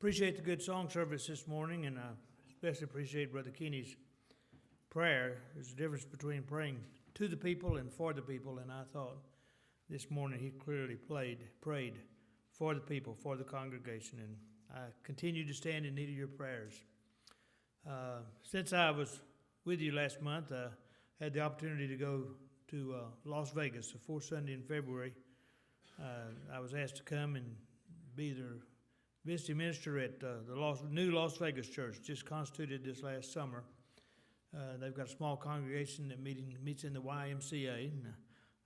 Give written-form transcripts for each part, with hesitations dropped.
Appreciate the good song service this morning, and I especially appreciate Brother Keeney's prayer. There's a difference between praying to the people and for the people, and I thought this morning he clearly prayed for the people, for the congregation, and I continue to stand in need of your prayers. Since I was with you last month, I had the opportunity to go to Las Vegas the fourth Sunday in February. I was asked to come and be the visiting minister at the new Las Vegas church, just constituted this last summer. They've got a small congregation that meets in the YMCA. And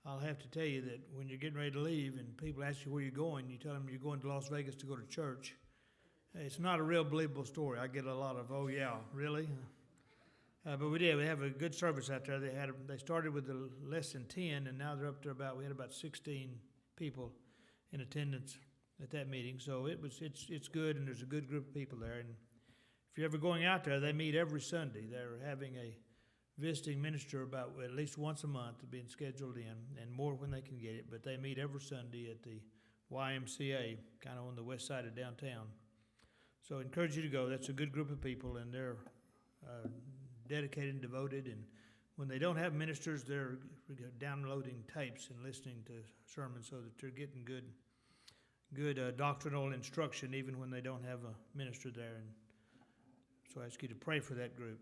I'll have to tell you that when you're getting ready to leave and people ask you where you're going, you tell them you're going to Las Vegas to go to church. It's not a real believable story. I get a lot of, oh yeah, really? But we did. We have a good service out there. They started with less than 10, and now they're up to we had about 16 people in attendance at that meeting. So it's good, and there's a good group of people there. And if you're ever going out there, they meet every Sunday. They're having a visiting minister about at least once a month being scheduled in, and more when they can get it. But they meet every Sunday at the YMCA, kind of on the west side of downtown. So I encourage you to go. That's a good group of people, and they're dedicated and devoted. And when they don't have ministers, they're downloading tapes and listening to sermons so that they're getting good doctrinal instruction even when they don't have a minister there. And so I ask you to pray for that group.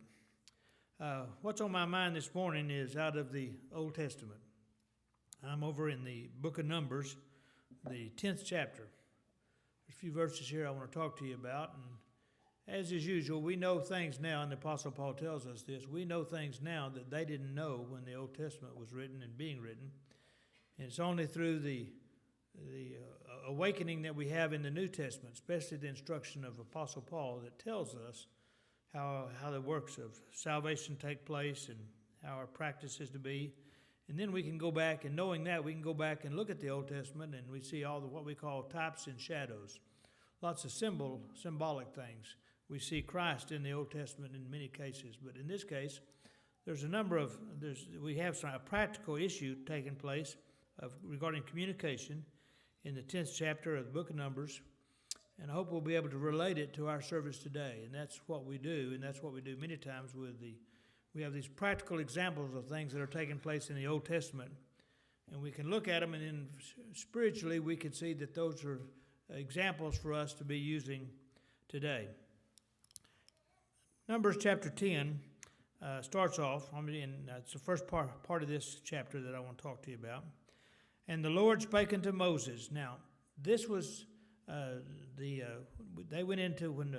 What's on my mind this morning is out of the Old Testament. I'm over in the book of Numbers, the 10th chapter. There's a few verses here I want to talk to you about. And as is usual, we know things now, and the Apostle Paul tells us this, we know things now that they didn't know when the Old Testament was written and being written. And it's only through the awakening that we have in the New Testament, especially the instruction of Apostle Paul, that tells us how the works of salvation take place and how our practice is to be. And then we can go back, and knowing that, we can go back and look at the Old Testament, and we see all what we call types and shadows. Lots of symbolic things. We see Christ in the Old Testament in many cases, but in this case, we have a practical issue taking place regarding communication in the 10th chapter of the book of Numbers, and I hope we'll be able to relate it to our service today. And that's what we do, and that's what we do many times we have these practical examples of things that are taking place in the Old Testament, and we can look at them, and then spiritually we can see that those are examples for us to be using today. Numbers chapter 10 starts off, it's the first part of this chapter that I want to talk to you about. And the Lord spake unto Moses. Now, this was they went into when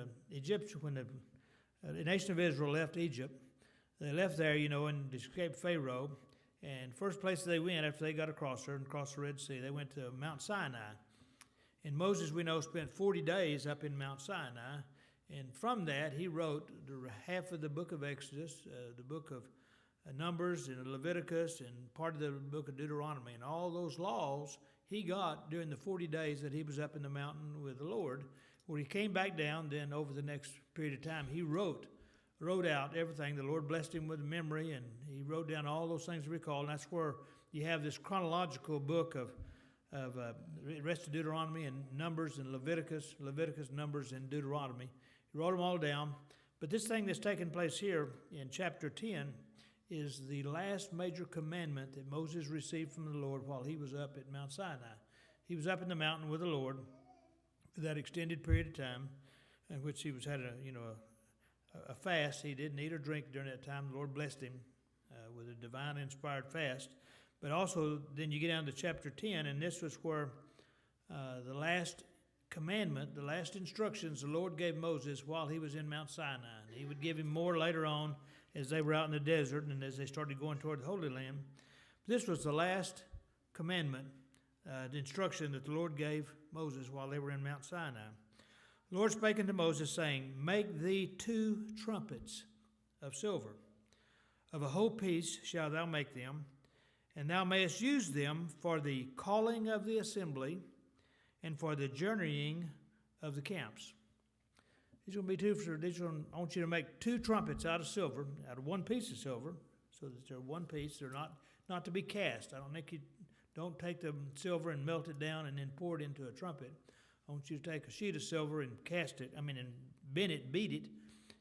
the nation of Israel left Egypt. They left there, and escaped Pharaoh. And first place they went after they got across there and crossed the Red Sea, they went to Mount Sinai. And Moses, we know, spent 40 days up in Mount Sinai. And from that, he wrote half of the book of Exodus, the book of Numbers and Leviticus, and part of the book of Deuteronomy. And all those laws he got during the 40 days that he was up in the mountain with the Lord. When he came back down, then over the next period of time, he wrote out everything. The Lord blessed him with memory, and he wrote down all those things to recall. And that's where you have this chronological book of the rest of Deuteronomy and Numbers and Leviticus, Numbers, and Deuteronomy. He wrote them all down. But this thing that's taking place here in chapter 10 is the last major commandment that Moses received from the Lord while he was up at Mount Sinai. He was up in the mountain with the Lord for that extended period of time in which he had a fast. He didn't eat or drink during that time. The Lord blessed him with a divine inspired fast. But also then you get down to chapter 10, and this was where the last commandment, the last instructions the Lord gave Moses while he was in Mount Sinai. And he would give him more later on as they were out in the desert and as they started going toward the Holy Land. This was the last commandment, the instruction that the Lord gave Moses while they were in Mount Sinai. The Lord spake unto Moses, saying, Make thee 2 trumpets of silver. Of a whole piece shalt thou make them, and thou mayest use them for the calling of the assembly and for the journeying of the camps. These are going to be I want you to make 2 trumpets out of silver, out of one piece of silver, so that they're one piece. They're not to be cast. Don't take the silver and melt it down and then pour it into a trumpet. I want you to take a sheet of silver and and beat it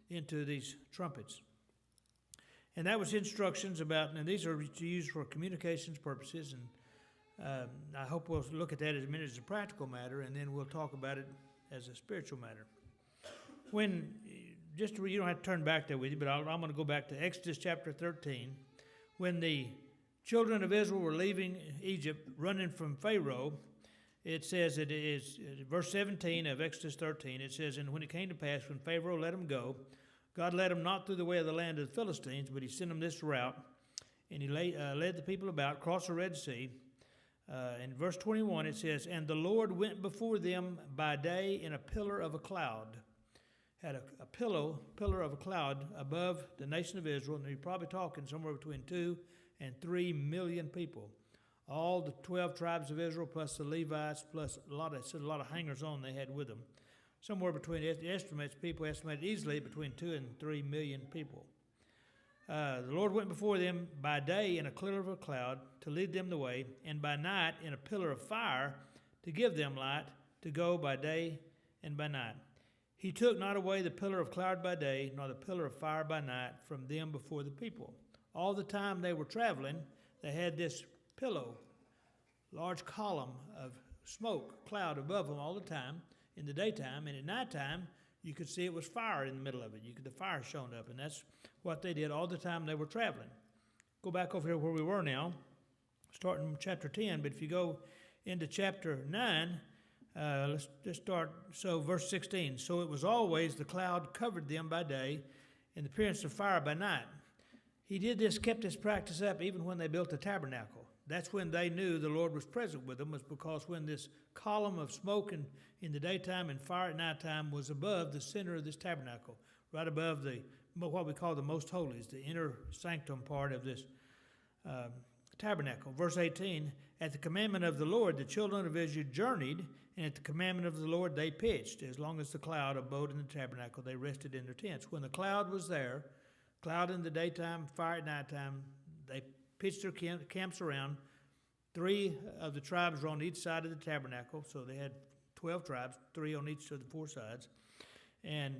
into these trumpets. And that was instructions about, and these are used for communications purposes, and I hope we'll look at that as a minute as a practical matter, and then we'll talk about it as a spiritual matter. You don't have to turn back there with you, but I'm going to go back to Exodus chapter 13. When the children of Israel were leaving Egypt, running from Pharaoh, it says, it is verse 17 of Exodus 13, it says, and when it came to pass, when Pharaoh let them go, God led them not through the way of the land of the Philistines, but he sent them this route, and he led the people about, across the Red Sea. In verse 21, it says, and the Lord went before them by day in a pillar of a cloud. Had a pillar of a cloud above the nation of Israel, and you're probably talking somewhere between 2 and 3 million people. All the 12 tribes of Israel, plus the Levites, plus a lot of hangers-on they had with them. Somewhere between, people estimate easily between 2 and 3 million people. The Lord went before them by day in a pillar of a cloud to lead them the way, and by night in a pillar of fire to give them light to go by day and by night. He took not away the pillar of cloud by day, nor the pillar of fire by night from them before the people. All the time they were traveling, they had this large column of smoke, cloud above them all the time in the daytime, and at nighttime you could see it was fire in the middle of it. The fire shone up, and that's what they did all the time they were traveling. Go back over here where we were now, starting in chapter 10, but if you go into chapter 9, let's just start, verse 16. So it was always the cloud covered them by day, and the appearance of fire by night. He did this, kept this practice up even when they built the tabernacle. That's when they knew the Lord was present with them, was because when this column of smoke in the daytime and fire at nighttime was above the center of this tabernacle, right above what we call the most holies, the inner sanctum part of this tabernacle. Verse 18, at the commandment of the Lord, the children of Israel journeyed, and at the commandment of the Lord they pitched. As long as the cloud abode in the tabernacle, they rested in their tents. When the cloud was there, cloud in the daytime, fire at nighttime, they pitched their camps around. 3 of the tribes were on each side of the tabernacle, so they had 12 tribes, 3 on each of the 4 sides. And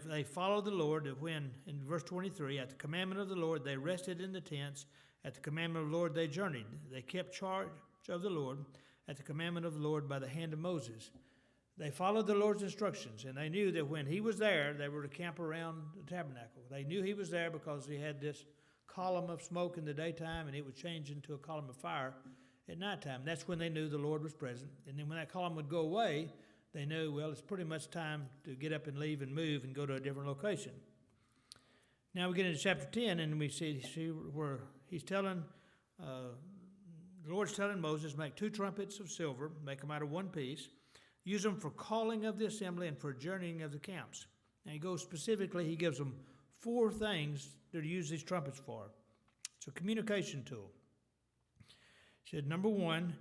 they followed the Lord when, in verse 23, at the commandment of the Lord they rested in the tents. At the commandment of the Lord they journeyed. They kept charge of the Lord at the commandment of the Lord by the hand of Moses. They followed the Lord's instructions, and they knew that when he was there, they were to camp around the tabernacle. They knew he was there because he had this column of smoke in the daytime, and it would change into a column of fire at nighttime. That's when they knew the Lord was present. And then when that column would go away, they knew, well, it's pretty much time to get up and leave and move and go to a different location. Now we get into chapter 10, and we see where he's telling, the Lord's telling Moses, make 2 trumpets of silver, make them out of one piece, use them for calling of the assembly and for journeying of the camps. Now he gives them 4 things to use these trumpets for. It's a communication tool. He said, number 1,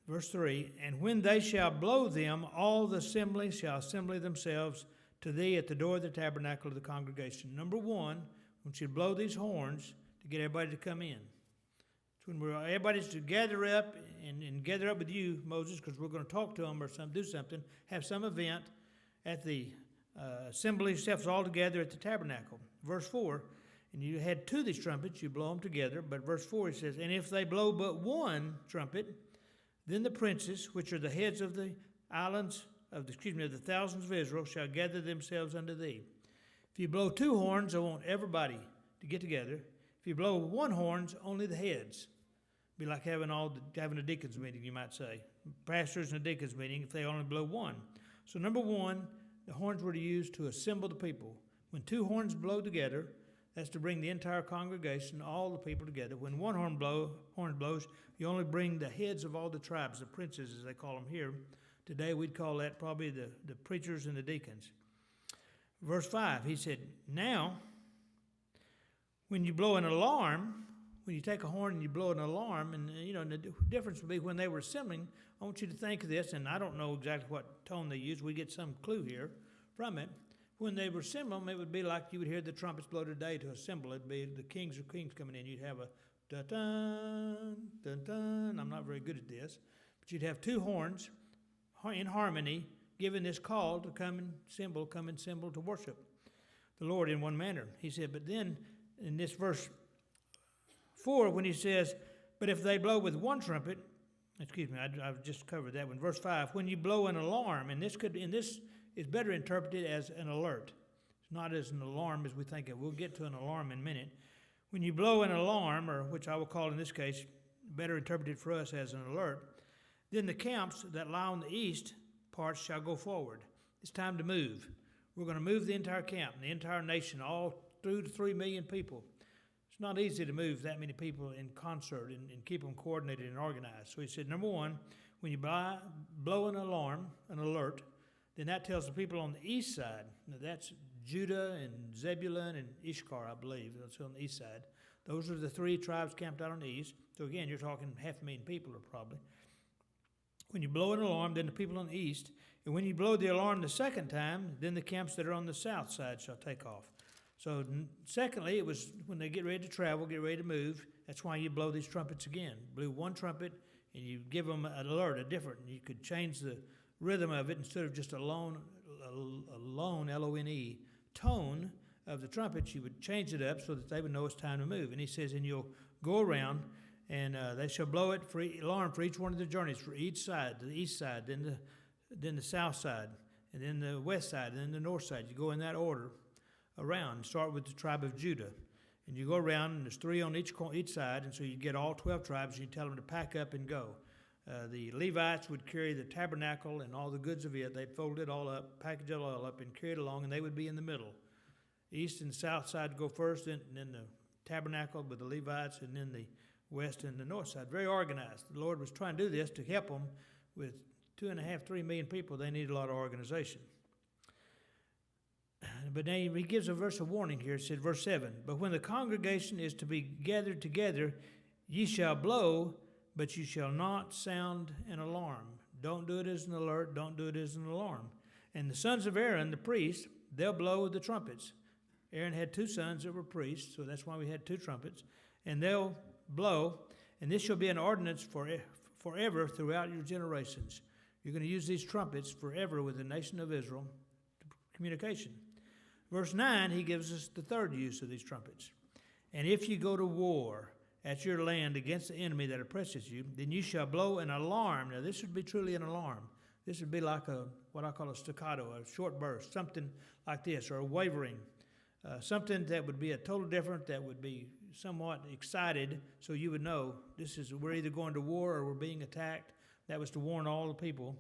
verse 3, and when they shall blow them, all the assembly shall assemble themselves to thee at the door of the tabernacle of the congregation. Number 1, when you blow these horns to get everybody to come in. It's when everybody's to gather up and gather up with you, Moses, because we're going to talk to them or do something, have some event at the assembly yourselves all together at the tabernacle. Verse 4, and you had 2 of these trumpets, you blow them together, but verse 4 it says, and if they blow but 1 trumpet, then the princes, which are the heads of the islands, of the thousands of Israel, shall gather themselves unto thee. If you blow 2 horns, I want everybody to get together. If you blow 1 horn, only the heads. Be like having a deacons meeting, you might say. Pastors and a deacons meeting if they only blow 1. So number 1, the horns were to use to assemble the people. When 2 horns blow together, that's to bring the entire congregation, all the people together. When 1 horn blows, you only bring the heads of all the tribes, the princes as they call them here. Today we'd call that probably the preachers and the deacons. Verse 5, he said, now, when you blow an alarm, when you take a horn and you blow an alarm, and the difference would be when they were assembling, I want you to think of this, and I don't know exactly what tone they used. We get some clue here from it. When they were assembling, it would be like you would hear the trumpets blow today to assemble. It'd be the kings or queens coming in. You'd have a dun-dun, dun-dun. I'm not very good at this. But you'd have 2 horns in harmony, giving this call to come and symbol to worship the Lord in one manner. He said, but then in this verse 4, when he says, but if they blow with one trumpet, I've just covered that one. Verse 5, when you blow an alarm, and this is better interpreted as an alert. It's not as an alarm as we think of. We'll get to an alarm in a minute. When you blow an alarm, or which I will call in this case, better interpreted for us as an alert, then the camps that lie on the east parts shall go forward. It's time to move. We're going to move the entire camp, the entire nation, all 2 to 3 million people. It's not easy to move that many people in concert and keep them coordinated and organized. So he said, number one, when you blow an alarm, an alert, then that tells the people on the east side. Now that's Judah and Zebulun and Issachar, I believe. That's on the east side. Those are the 3 tribes camped out on the east. So again, you're talking 500,000 people probably. When you blow an alarm, then the people on the east. And when you blow the alarm the second time, then the camps that are on the south side shall take off. So secondly, it was when they get ready to travel, get ready to move. That's why you blow these trumpets again. Blew one trumpet, and you give them an alert, a different. You could change the rhythm of it instead of just a lone, L-O-N-E, tone of the trumpets. You would change it up so that they would know it's time to move. And he says, and you'll go around, and they shall blow it for alarm for each one of the journeys, for each side, the east side, then the south side, and then the west side, and then the north side. You go in that order around. Start with the tribe of Judah. And you go around, and there's 3 on each side, and so you get all 12 tribes, and you tell them to pack up and go. The Levites would carry the tabernacle and all the goods of it. They'd fold it all up, package it all up, and carry it along, and they would be in the middle. East and south side would go first, and then the tabernacle with the Levites, and then the west and the north side. Very organized. The Lord was trying to do this to help them with 2.5, 3 million people. They need a lot of organization. But then he gives a verse of warning here. It said, verse 7, but when the congregation is to be gathered together, ye shall blow, but you shall not sound an alarm. Don't do it as an alert. Don't do it as an alarm. And the sons of Aaron, the priest, they'll blow the trumpets. Aaron had 2 sons that were priests, so that's why we had 2 trumpets. And they'll blow, and this shall be an ordinance forever throughout your generations. You're going to use these trumpets forever with the nation of Israel to communication. Verse 9, he gives us the third use of these trumpets. And if you go to war at your land against the enemy that oppresses you, then you shall blow an alarm. Now, this would be truly an alarm. This would be like what I call a staccato, a short burst, something like this, or a wavering, something that would be a total different, that would be somewhat excited, so you would know we're either going to war or we're being attacked. That was to warn all the people.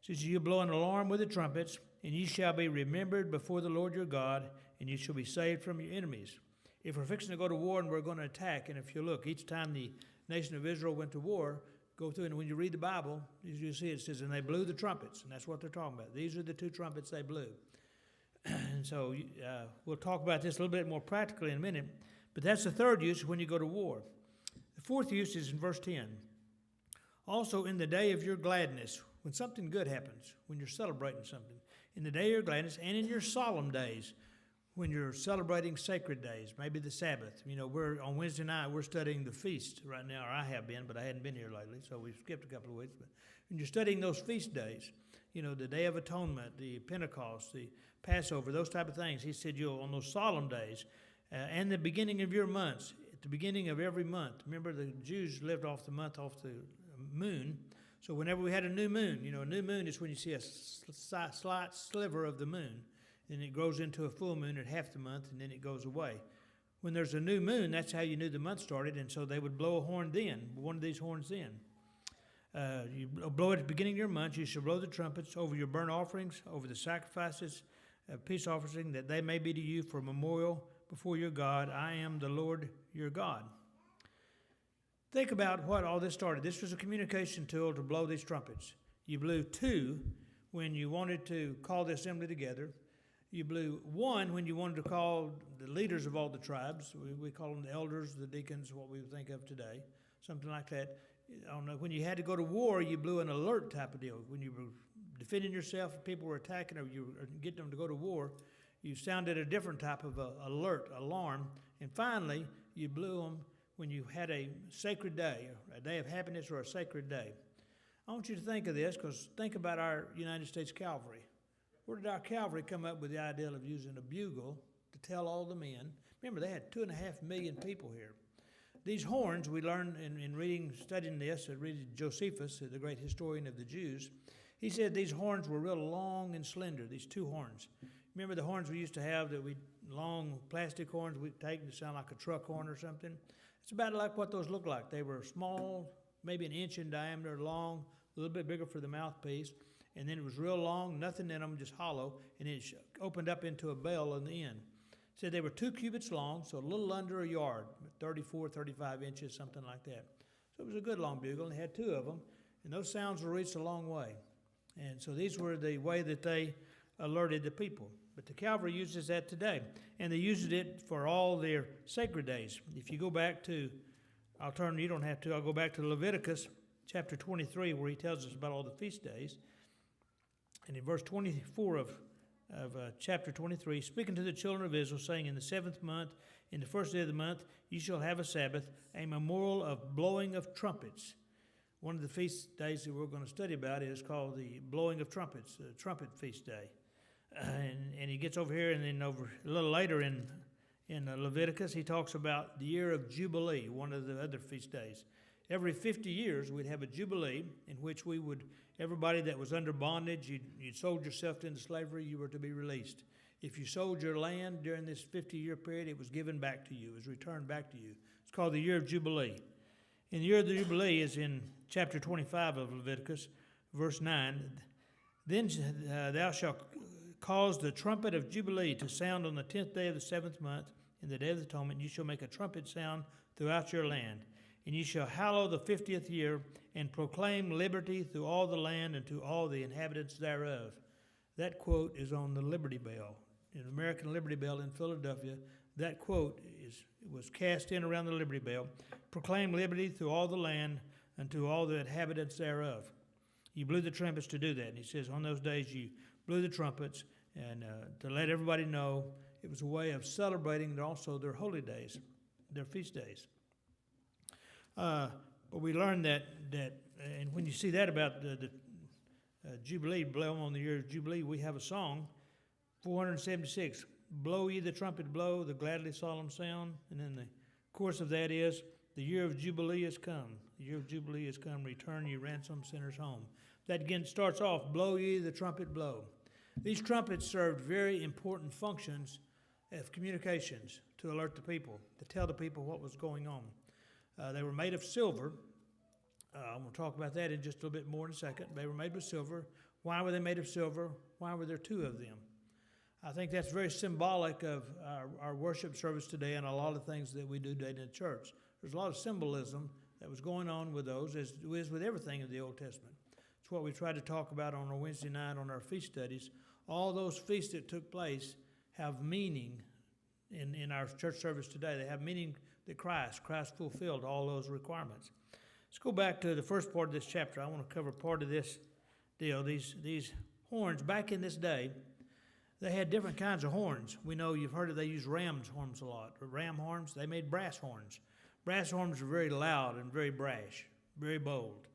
It says, you blow an alarm with the trumpets, and ye shall be remembered before the Lord your God, and you shall be saved from your enemies. If we're fixing to go to war and we're going to attack, and if you look, each time the nation of Israel went to war, go through, and when you read the Bible, you see it says, and they blew the trumpets, and that's what they're talking about. These are the 2 trumpets they blew. And so we'll talk about this a little bit more practically in a minute, but that's the third use when you go to war. The fourth use is in verse 10. Also in the day of your gladness, when something good happens, when you're celebrating something, in the day of your gladness, and in your solemn days, when you're celebrating sacred days, maybe the Sabbath. We're on Wednesday night, we're studying the feast right now, or I have been, but I hadn't been here lately, so we've skipped a couple of weeks. But when you're studying those feast days, the Day of Atonement, the Pentecost, the Passover, those type of things, he said on those solemn days, and the beginning of your months, at the beginning of every month. Remember, the Jews lived off the moon. So whenever we had a new moon, a new moon is when you see a slight sliver of the moon. Then it grows into a full moon at half the month, and then it goes away. When there's a new moon, that's how you knew the month started, and so they would blow a horn then, one of these horns then. You blow it at the beginning of your month. You shall blow the trumpets over your burnt offerings, over the sacrifices, peace offering, that they may be to you for a memorial before your God. I am the Lord your God. Think about what all this started. This was a communication tool to blow these trumpets. You blew 2 when you wanted to call the assembly together. You blew 1 when you wanted to call the leaders of all the tribes. We call them the elders, the deacons, what we would think of today, something like that. When you had to go to war, you blew an alert type of deal. When you were defending yourself, if people were attacking, or you were getting them to go to war, you sounded a different type of alert, alarm. And finally, you blew them when you had a sacred day, a day of happiness or a sacred day. I want you to think of this, because think about our United States Cavalry. Where did our cavalry come up with the idea of using a bugle to tell all the men? Remember, they had 2.5 million people here. These horns, we learned in reading, studying this, reading Josephus, the great historian of the Jews. He said these horns were real long and slender, these two horns. Remember the horns we used to have, long plastic horns we'd take to sound like a truck horn or something? It's about like what those look like. They were small, maybe an inch in diameter, long, a little bit bigger for the mouthpiece, and then it was real long, nothing in them, just hollow, and it opened up into a bell on the end. Said they were 2 cubits long, so a little under a yard, 34, 35 inches, something like that. So it was a good long bugle, and they had 2 of them, and those sounds were reached a long way. And so these were the way that they alerted the people. But the cavalry uses that today, and they used it for all their sacred days. If you go back to, you don't have to, I'll go back to Leviticus chapter 23, where he tells us about all the feast days. And in verse 24 of chapter 23, speaking to the children of Israel, saying, in the 7th month, in the 1st day of the month, you shall have a Sabbath, a memorial of blowing of trumpets. One of the feast days that we're going to study about is called the blowing of trumpets, the trumpet feast day. And he gets over here, and then over a little later in Leviticus, he talks about the year of Jubilee, one of the other feast days. Every 50 years, we'd have a Jubilee in which everybody that was under bondage, you'd sold yourself into slavery, you were to be released. If you sold your land during this 50-year period, it was given back to you, it was returned back to you. It's called the year of Jubilee. And the year of the Jubilee is in chapter 25 of Leviticus, verse 9. Then thou shalt cause the trumpet of Jubilee to sound on the 10th day of the 7th month, in the day of the atonement. You shall make a trumpet sound throughout your land. And you shall hallow the 50th year, and proclaim liberty through all the land and to all the inhabitants thereof. That quote is on the Liberty Bell. In American Liberty Bell in Philadelphia, that quote was cast in around the Liberty Bell. Proclaim liberty through all the land and to all the inhabitants thereof. You blew the trumpets to do that. And he says, on those days you blew the trumpets, and to let everybody know it was a way of celebrating also their holy days, their feast days. But we learned that, and when you see that about the Jubilee, blow on the year of Jubilee, we have a song, 476, blow ye the trumpet, blow the gladly solemn sound. And then the chorus of that is, the year of Jubilee is come. The year of Jubilee is come. Return ye ransomed sinners home. That again starts off, blow ye the trumpet, blow. These trumpets served very important functions of communications to alert the people, to tell the people what was going on. They were made of silver. I'm going to talk about that in just a little bit more in a second. They were made with silver. Why were they made of silver? Why were there 2 of them? I think that's very symbolic of our worship service today and a lot of things that we do today in the church. There's a lot of symbolism that was going on with those, as is with everything in the Old Testament. It's what we try to talk about on our Wednesday night on our feast studies. All those feasts that took place have meaning in our church service today. They have meaning that Christ fulfilled all those requirements. Let's go back to the first part of this chapter. I want to cover part of this deal. These horns, back in this day, they had different kinds of horns. We know you've heard they use ram's horns a lot. Ram horns, they made brass horns. Brass horns are very loud and very brash, very bold.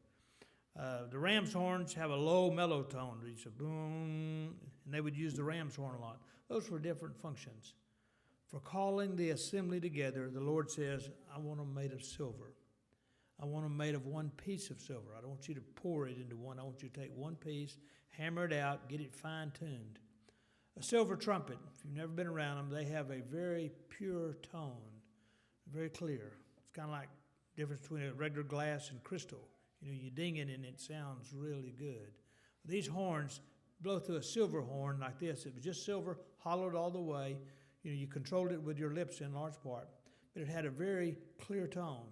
The ram's horns have a low mellow tone. It's a boom, and they would use the ram's horn a lot. Those were different functions. For calling the assembly together, the Lord says, I want them made of silver. I want them made of one piece of silver. I don't want you to pour it into one. I want you to take one piece, hammer it out, get it fine-tuned. A silver trumpet, if you've never been around them, they have a very pure tone, very clear. It's kind of like the difference between a regular glass and crystal. You ding it and it sounds really good. These horns blow through a silver horn like this. It was just silver, hollowed all the way. You controlled it with your lips in large part, but it had a very clear tone.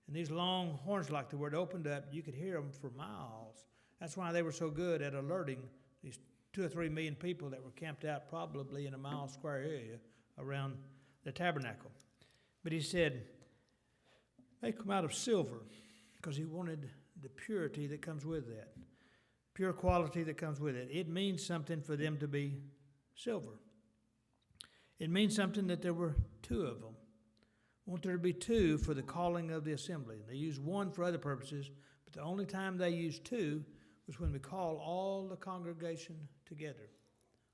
And these long horns, like the word opened up, you could hear them for miles. That's why they were so good at alerting these 2 or 3 million people that were camped out probably in a mile square area around the tabernacle. But he said, they come out of silver, because he wanted the purity that comes with that, pure quality that comes with it. It means something for them to be silver. It means something that there were 2 of them. I want there to be 2 for the calling of the assembly. They use one for other purposes, but But the only time they used two was when we call all the congregation together,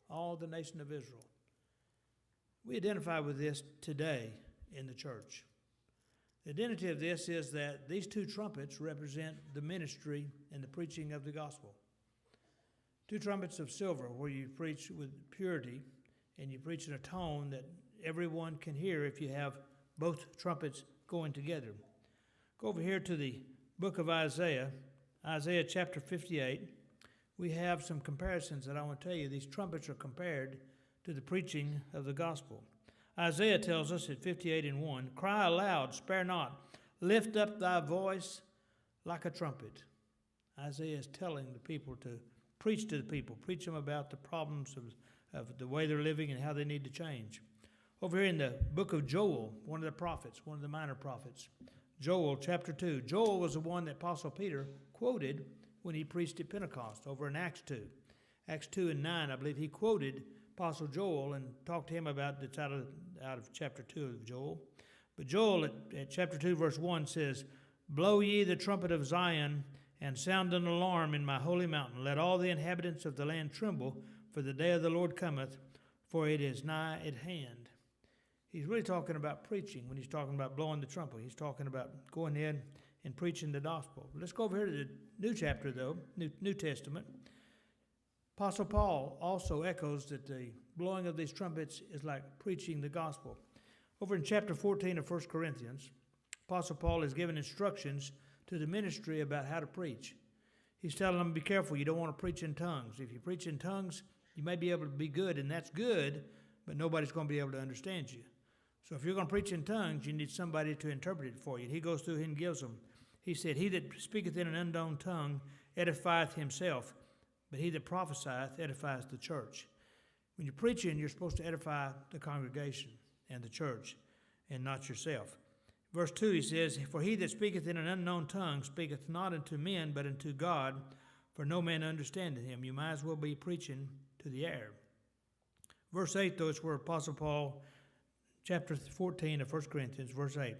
all the nation of Israel. We identify with this today in the church. The identity of this is that these two trumpets represent the ministry and the preaching of the gospel. Two trumpets of silver where you preach with purity and you preach in a tone that everyone can hear if you have both trumpets going together. Go over here to the book of Isaiah, Isaiah chapter 58. We have some comparisons that I want to tell you. These trumpets are compared to the preaching of the gospel. Isaiah tells us at 58:1, "Cry aloud, spare not, lift up thy voice like a trumpet." Isaiah is telling the people to preach to the people, preach them about the problems of the way they're living and how they need to change. Over here in the book of Joel, one of the prophets, one of the minor prophets, Joel chapter 2. Joel was the one that Apostle Peter quoted when he preached at Pentecost over in Acts 2. Acts 2:9, I believe he quoted Apostle Joel and talked to him about it's out of chapter 2 of Joel. But Joel at chapter 2 verse 1 says, "Blow ye the trumpet of Zion and sound an alarm in my holy mountain. Let all the inhabitants of the land tremble, for the day of the Lord cometh, for it is nigh at hand." He's really talking about preaching when he's talking about blowing the trumpet. He's talking about going in and preaching the gospel. Let's go over here to the new chapter, though, New Testament. Apostle Paul also echoes that the blowing of these trumpets is like preaching the gospel. Over in chapter 14 of 1 Corinthians, Apostle Paul is giving instructions to the ministry about how to preach. He's telling them, be careful, you don't want to preach in tongues. If you preach in tongues, you may be able to be good, and that's good, but nobody's going to be able to understand you. So if you're going to preach in tongues, you need somebody to interpret it for you. He goes through and gives them. He said, "He that speaketh in an unknown tongue edifieth himself, but he that prophesieth edifies the church." When you're preaching, you're supposed to edify the congregation and the church, and not yourself. Verse 2, he says, "For he that speaketh in an unknown tongue speaketh not unto men, but unto God, for no man understandeth him." You might as well be preaching to the air. Verse 8, though, is where Apostle Paul, chapter 14 of 1 Corinthians, verse 8,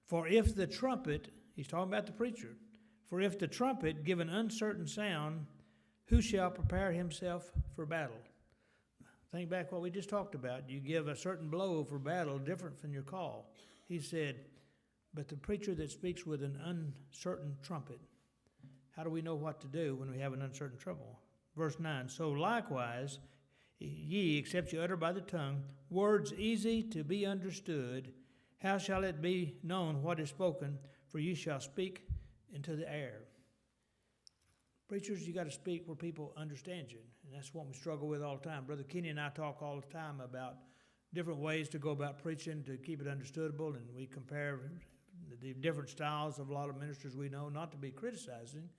"For if the trumpet," he's talking about the preacher, "for if the trumpet give an uncertain sound, who shall prepare himself for battle?" Think back what we just talked about. You give a certain blow for battle different from your call. He said, but the preacher that speaks with an uncertain trumpet, how do we know what to do when we have an uncertain trouble? Verse 9, "So likewise, ye, except you utter by the tongue, words easy to be understood, how shall it be known what is spoken? For you shall speak into the air." Preachers, you got to speak where people understand you, and that's what we struggle with all the time. Brother Kenny and I talk all the time about different ways to go about preaching to keep it understandable, and we compare the different styles of a lot of ministers we know, not to be criticizing,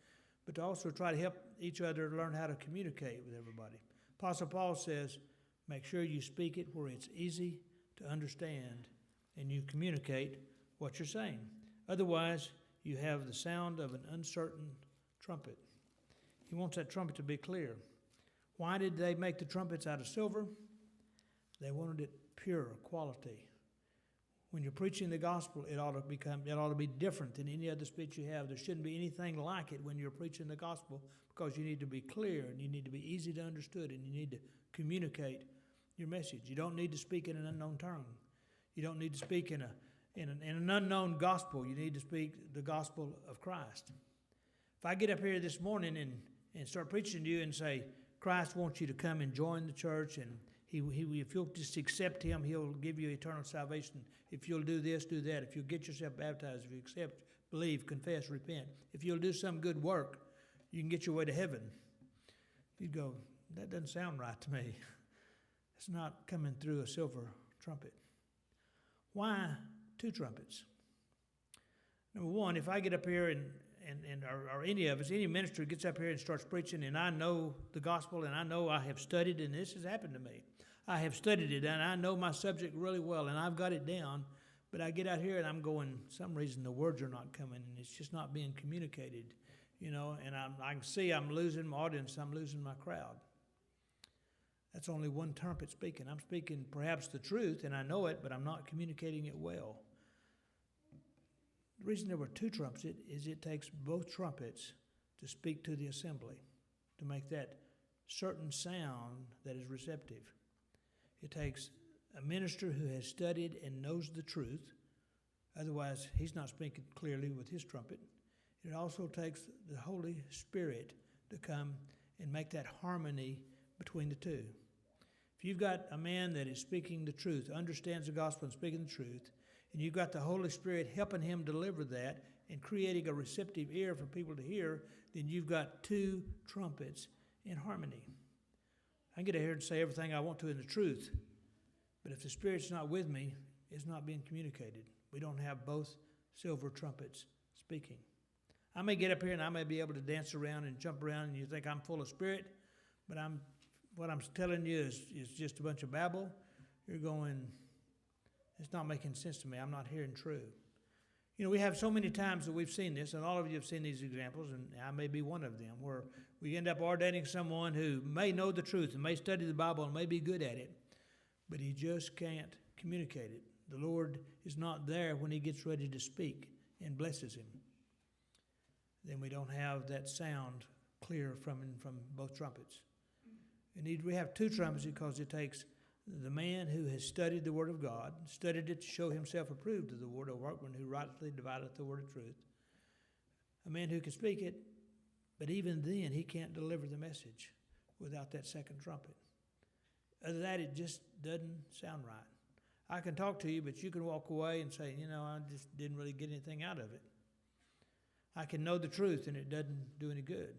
but to also try to help each other learn how to communicate with everybody. Apostle Paul says, make sure you speak it where it's easy to understand and you communicate what you're saying. Otherwise, you have the sound of an uncertain trumpet. He wants that trumpet to be clear. Why did they make the trumpets out of silver? They wanted it pure, quality. When you're preaching the gospel, it ought to be different than any other speech you have. There shouldn't be anything like it when you're preaching the gospel, because you need to be clear and you need to be easy to understand and you need to communicate your message. You don't need to speak in an unknown tongue. You don't need to speak in an unknown gospel. You need to speak the gospel of Christ. If I get up here this morning and start preaching to you and say, Christ wants you to come and join the church, and if you'll just accept him, he'll give you eternal salvation. If you'll do this, do that. If you'll get yourself baptized, if you accept, believe, confess, repent. If you'll do some good work, you can get your way to heaven. You'd go, that doesn't sound right to me. It's not coming through a silver trumpet. Why two trumpets? Number one, if I get up here or any of us, any minister gets up here and starts preaching, and I know the gospel, and I know I have studied, and this has happened to me. I have studied it, and I know my subject really well, and I've got it down, but I get out here, and I'm going, some reason the words are not coming, and it's just not being communicated, and I can see I'm losing my audience, I'm losing my crowd. That's only one trumpet speaking. I'm speaking perhaps the truth, and I know it, but I'm not communicating it well. The reason there were two trumpets is it takes both trumpets to speak to the assembly, to make that certain sound that is receptive. It takes a minister who has studied and knows the truth, otherwise he's not speaking clearly with his trumpet. It also takes the Holy Spirit to come and make that harmony between the two. If you've got a man that is speaking the truth, understands the gospel and speaking the truth, and you've got the Holy Spirit helping him deliver that and creating a receptive ear for people to hear, then you've got two trumpets in harmony. I can get out here and say everything I want to in the truth, but if the Spirit's not with me, it's not being communicated. We don't have both silver trumpets speaking. I may get up here and I may be able to dance around and jump around and you think I'm full of spirit, but what I'm telling you is just a bunch of babble. You're going, it's not making sense to me. I'm not hearing true. You know, we have so many times that we've seen this, and all of you have seen these examples, and I may be one of them, where we end up ordaining someone who may know the truth and may study the Bible and may be good at it, but he just can't communicate it. The Lord is not there when he gets ready to speak and blesses him. Then we don't have that sound clear from both trumpets. We have two trumpets because it takes the man who has studied the Word of God, studied it to show himself approved of the Word, a workman who rightly divideth the Word of truth, a man who can speak it, but even then he can't deliver the message without that second trumpet. Other than that, it just doesn't sound right. I can talk to you, but you can walk away and say, I just didn't really get anything out of it. I can know the truth and it doesn't do any good.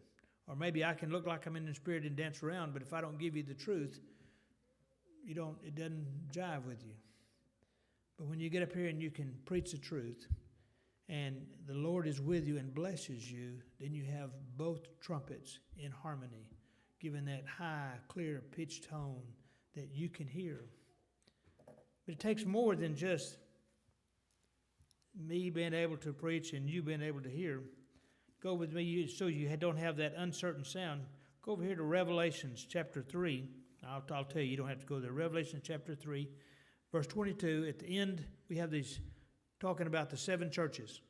Or maybe I can look like I'm in the Spirit and dance around, but if I don't give you the truth, it doesn't jive with you. But when you get up here and you can preach the truth, and the Lord is with you and blesses you, then you have both trumpets in harmony, giving that high, clear, pitched tone that you can hear. But it takes more than just me being able to preach and you being able to hear. Go with me so you don't have that uncertain sound. Go over here to Revelations chapter 3. I'll tell you don't have to go there. Revelation chapter 3, verse 22. At the end, we have these talking about the seven churches.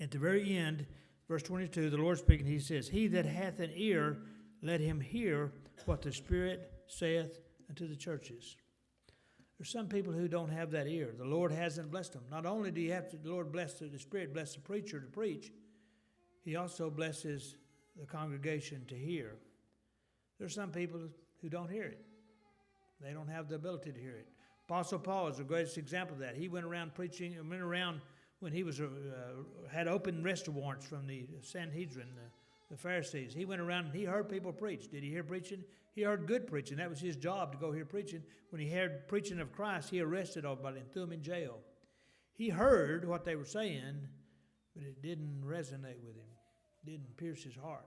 At the very end, verse 22, the Lord speaking, he says, "He that hath an ear, let him hear what the Spirit saith unto the churches." There's some people who don't have that ear. The Lord hasn't blessed them. Not only do you have the Lord bless the Spirit, bless the preacher to preach, he also blesses the congregation to hear. There's some people who don't hear it. They don't have the ability to hear it. Apostle Paul is the greatest example of that. He went around preaching, when he was had open arrest warrants from the Sanhedrin, the Pharisees. He went around and he heard people preach. Did he hear preaching? He heard good preaching. That was his job, to go hear preaching. When he heard preaching of Christ, he arrested everybody and threw them in jail. He heard what they were saying, but it didn't resonate with him. It didn't pierce his heart.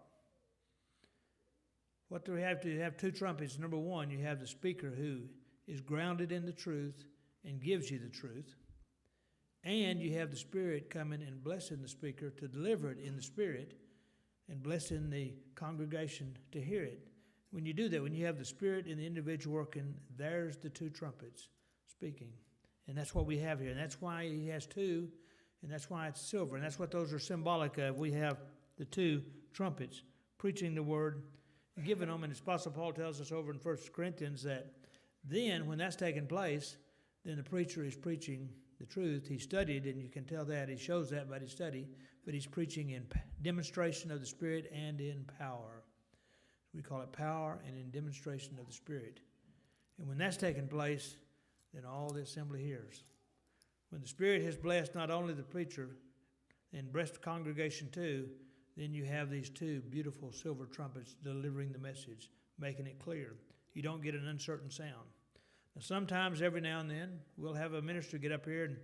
What do we have to have? Two trumpets. Number one, you have the speaker who is grounded in the truth and gives you the truth. And you have the Spirit coming and blessing the speaker to deliver it in the Spirit and blessing the congregation to hear it. When you do that, when you have the Spirit and the individual working, there's the two trumpets speaking. And that's what we have here. And that's why he has two, and that's why it's silver. And that's what those are symbolic of. We have the two trumpets preaching the word, giving them. And as Apostle Paul tells us over in 1 Corinthians that then, when that's taking place, then the preacher is preaching the truth. He studied, and you can tell that. He shows that by his study. But he's preaching in demonstration of the Spirit and in power. We call it power and in demonstration of the Spirit. And when that's taking place, then all the assembly hears. When the Spirit has blessed not only the preacher and blessed the congregation too, then you have these two beautiful silver trumpets delivering the message, making it clear. You don't get an uncertain sound. Now, sometimes, every now and then, we'll have a minister get up here and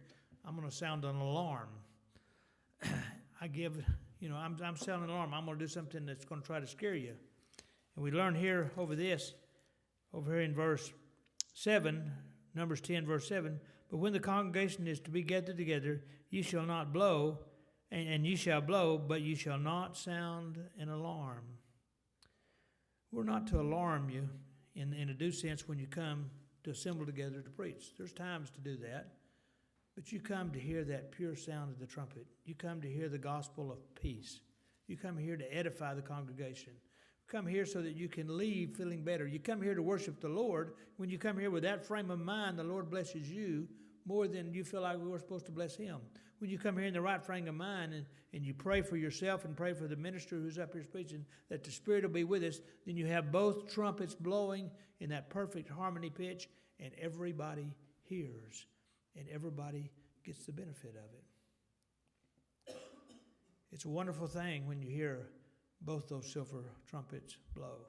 I'm going to sound an alarm. I'm sounding an alarm. I'm going to do something that's going to try to scare you. And we learn here over here in verse 7, Numbers 10, verse 7, "But when the congregation is to be gathered together, ye shall not blow, and ye shall blow, but ye shall not sound an alarm." We're not to alarm you in a due sense when you come to assemble together to preach. There's times to do that. But you come to hear that pure sound of the trumpet. You come to hear the gospel of peace. You come here to edify the congregation. You come here so that you can leave feeling better. You come here to worship the Lord. When you come here with that frame of mind, the Lord blesses you more than you feel like we were supposed to bless him. When you come here in the right frame of mind and you pray for yourself and pray for the minister who's up here preaching, that the Spirit will be with us, then you have both trumpets blowing in that perfect harmony pitch, and everybody hears, and everybody gets the benefit of it. It's a wonderful thing when you hear both those silver trumpets blow.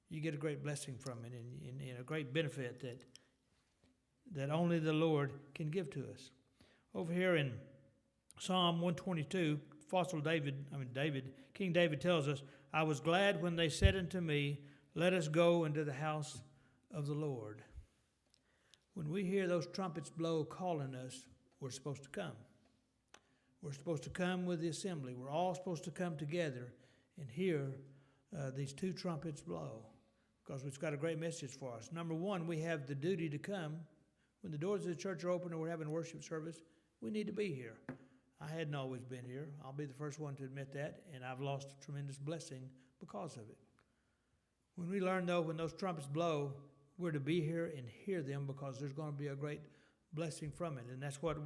You get a great blessing from it and a great benefit that only the Lord can give to us. Over here in Psalm 122, King David tells us, I was glad when they said unto me, let us go into the house of the Lord. When we hear those trumpets blow calling us, we're supposed to come. We're supposed to come with the assembly. We're all supposed to come together and hear these two trumpets blow, because it's got a great message for us. Number one, we have the duty to come. When the doors of the church are open and we're having worship service, we need to be here. I hadn't always been here. I'll be the first one to admit that, and I've lost a tremendous blessing because of it. When we learn, though, when those trumpets blow, we're to be here and hear them, because there's going to be a great blessing from it. And that's what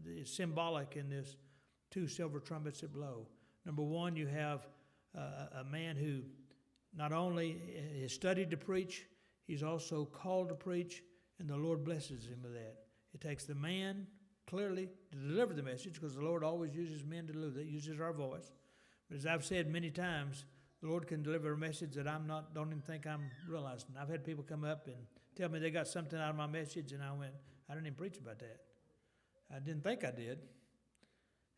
is symbolic in this two silver trumpets that blow. Number one, you have a man who not only has studied to preach, he's also called to preach, and the Lord blesses him with that. It takes the man clearly to deliver the message, because the Lord always uses men to deliver it, uses our voice. But as I've said many times, the Lord can deliver a message that don't even think I'm realizing. I've had people come up and tell me they got something out of my message, and I went, I didn't even preach about that. I didn't think I did.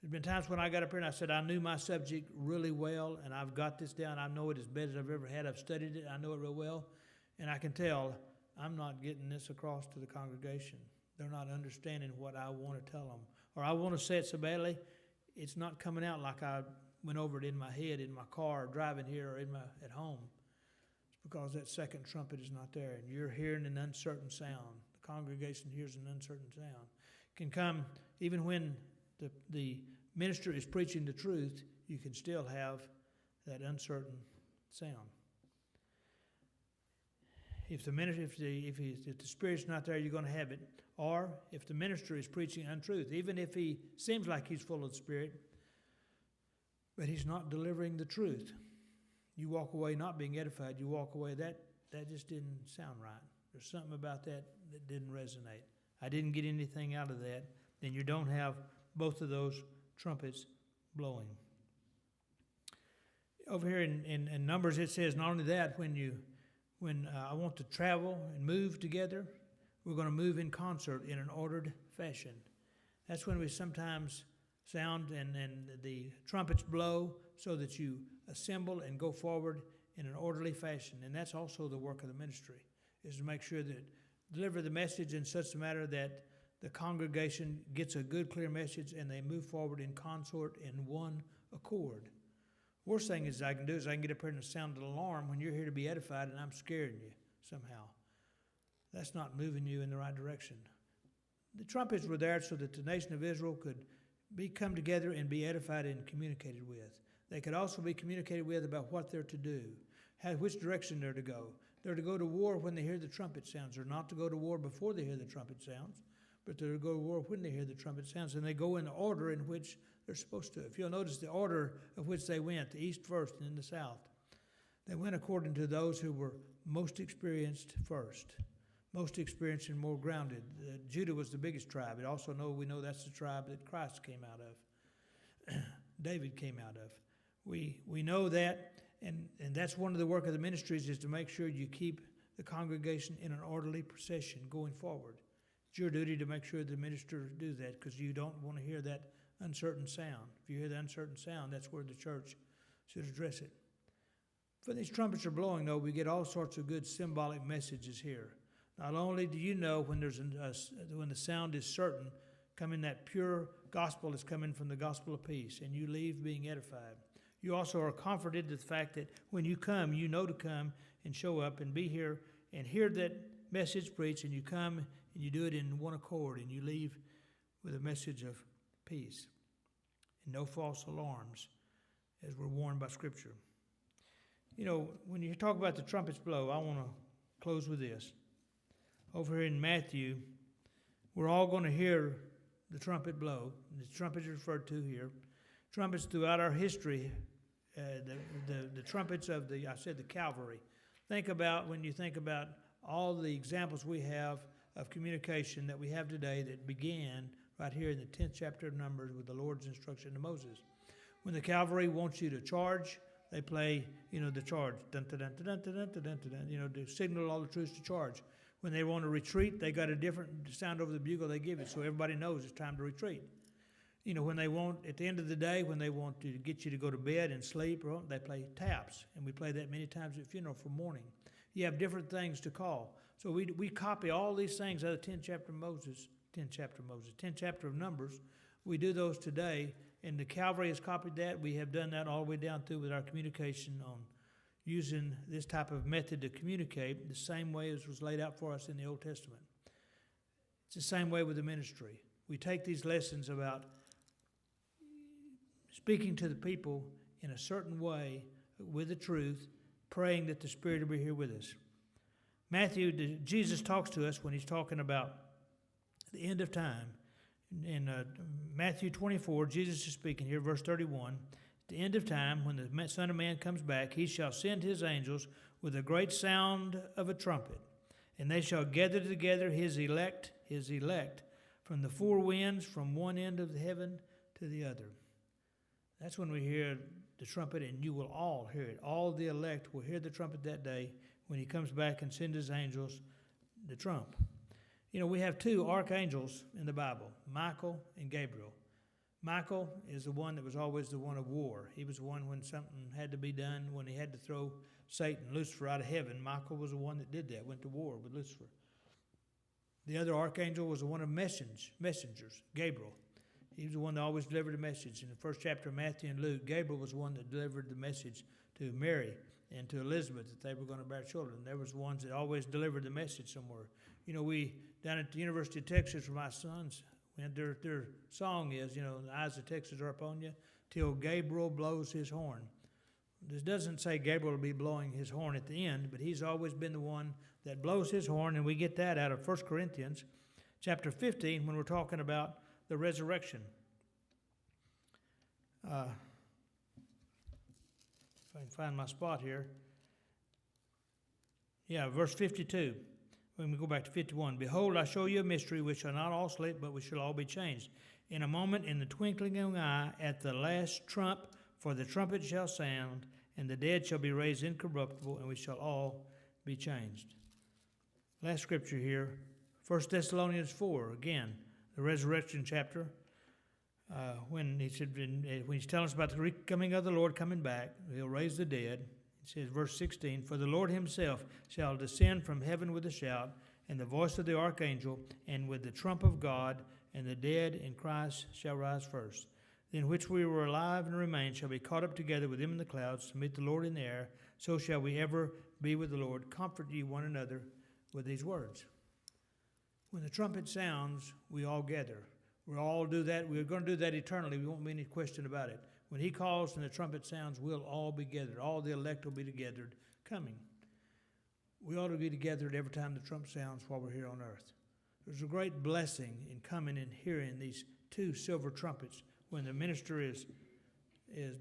There's been times when I got up here and I said, I knew my subject really well, and I've got this down. I know it as best as I've ever had. I've studied it. I know it real well. And I can tell I'm not getting this across to the congregation. They're not understanding what I want to tell them. Or I want to say it so badly, it's not coming out like I went over it in my head, in my car, driving here, or at home. It's because that second trumpet is not there, and you're hearing an uncertain sound. The congregation hears an uncertain sound. It can come even when the minister is preaching the truth, you can still have that uncertain sound. If the Spirit's not there, you're going to have it. Or if the minister is preaching untruth, even if he seems like he's full of the Spirit, but he's not delivering the truth, you walk away not being edified. You walk away, that just didn't sound right. There's something about that didn't resonate. I didn't get anything out of that. Then you don't have both of those trumpets blowing. Over here in Numbers, it says not only that, when I want to travel and move together, we're going to move in concert in an ordered fashion. That's when we sometimes sound and the trumpets blow so that you assemble and go forward in an orderly fashion. And that's also the work of the ministry, is to make sure that deliver the message in such a manner that the congregation gets a good, clear message and they move forward in consort in one accord. Worst thing I can do is I can get up here and sound an alarm when you're here to be edified and I'm scaring you somehow. That's not moving you in the right direction. The trumpets were there so that the nation of Israel could come together and be edified and communicated with. They could also be communicated with about what they're to do, which direction they're to go. They're to go to war when they hear the trumpet sounds. They're not to go to war before they hear the trumpet sounds, but they're to go to war when they hear the trumpet sounds, and they go in the order in which they're supposed to. If you'll notice the order of which they went, the east first and then the south. They went according to those who were most experienced first, most experienced and more grounded. Judah was the biggest tribe. We know that's the tribe that Christ came out of, David came out of. We know that, and that's one of the work of the ministries, is to make sure you keep the congregation in an orderly procession going forward. It's your duty to make sure the ministers do that, because you don't want to hear that uncertain sound. If you hear the uncertain sound, that's where the church should address it. When these trumpets are blowing, though, we get all sorts of good symbolic messages here. Not only do you know when when the sound is certain, that pure gospel is coming from the gospel of peace, and you leave being edified. You also are comforted to the fact that when you come, you know to come and show up and be here and hear that message preached, and you come and you do it in one accord, and you leave with a message of peace and no false alarms, as we're warned by Scripture. You know, when you talk about the trumpets blow, I want to close with this. Over here in Matthew, we're all going to hear the trumpet blow. The trumpet is referred to here. Trumpets throughout our history, the trumpets of the Calvary. When you think about all the examples we have of communication that we have today that began right here in the 10th chapter of Numbers with the Lord's instruction to Moses. When the Calvary wants you to charge, they play, the charge, dun dun dun dun dun dun dun dun, to signal all the troops to charge. When they want to retreat, they got a different sound over the bugle they give it, so everybody knows it's time to retreat. When they want, at the end of the day, when they want to get you to go to bed and sleep, they play taps, and we play that many times at funeral for mourning. You have different things to call. So we copy all these things out of the 10th chapter of Numbers. We do those today, and the Calvary has copied that. We have done that all the way down through with our communication on using this type of method to communicate the same way as was laid out for us in the Old Testament. It's the same way with the ministry. We take these lessons about speaking to the people in a certain way with the truth, praying that the Spirit will be here with us. Jesus talks to us when he's talking about the end of time. In Matthew 24, Jesus is speaking here, verse 31. At the end of time, when the Son of Man comes back, he shall send his angels with a great sound of a trumpet, and they shall gather together his elect, from the four winds, from one end of the heaven to the other. That's when we hear the trumpet, and you will all hear it. All the elect will hear the trumpet that day when he comes back and sends his angels the trump. We have two archangels in the Bible, Michael and Gabriel. Michael is the one that was always the one of war. He was the one when something had to be done, when he had to throw Satan, Lucifer, out of heaven. Michael was the one that did that, went to war with Lucifer. The other archangel was the one of messengers, Gabriel. He was the one that always delivered the message. In the first chapter of Matthew and Luke, Gabriel was the one that delivered the message to Mary and to Elizabeth that they were going to bear children. There was ones that always delivered the message somewhere. We, down at the University of Texas, where my sons went, their song is, the eyes of Texas are upon you, till Gabriel blows his horn. This doesn't say Gabriel will be blowing his horn at the end, but he's always been the one that blows his horn, and we get that out of 1 Corinthians chapter 15 when we're talking about the resurrection. If I can find my spot here. Yeah, verse 52. When we go back to 51. Behold, I show you a mystery. We shall not all sleep, but we shall all be changed. In a moment, in the twinkling of an eye, at the last trump, for the trumpet shall sound, and the dead shall be raised incorruptible, and we shall all be changed. Last scripture here, 1 Thessalonians 4, again, the resurrection chapter, when he's telling us about the coming of the Lord coming back, he'll raise the dead. It says, verse 16, for the Lord himself shall descend from heaven with a shout, and the voice of the archangel, and with the trump of God, and the dead in Christ shall rise first. Then which we were alive and remain shall be caught up together with him in the clouds to meet the Lord in the air. So shall we ever be with the Lord. Comfort ye one another with these words. When the trumpet sounds, we all gather. We'll all do that. We're going to do that eternally. We won't be any question about it. When he calls and the trumpet sounds, we'll all be gathered. All the elect will be together coming. We ought to be together every time the trump sounds while we're here on earth. There's a great blessing in coming and hearing these two silver trumpets. When the minister is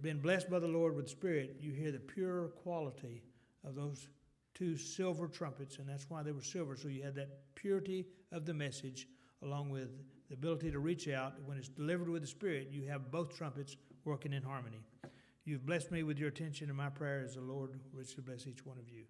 been blessed by the Lord with the Spirit, you hear the pure quality of those two silver trumpets, and that's why they were silver. So you had that purity of the message along with the ability to reach out. When it's delivered with the Spirit, you have both trumpets working in harmony. You've blessed me with your attention, and my prayer is the Lord richly bless each one of you.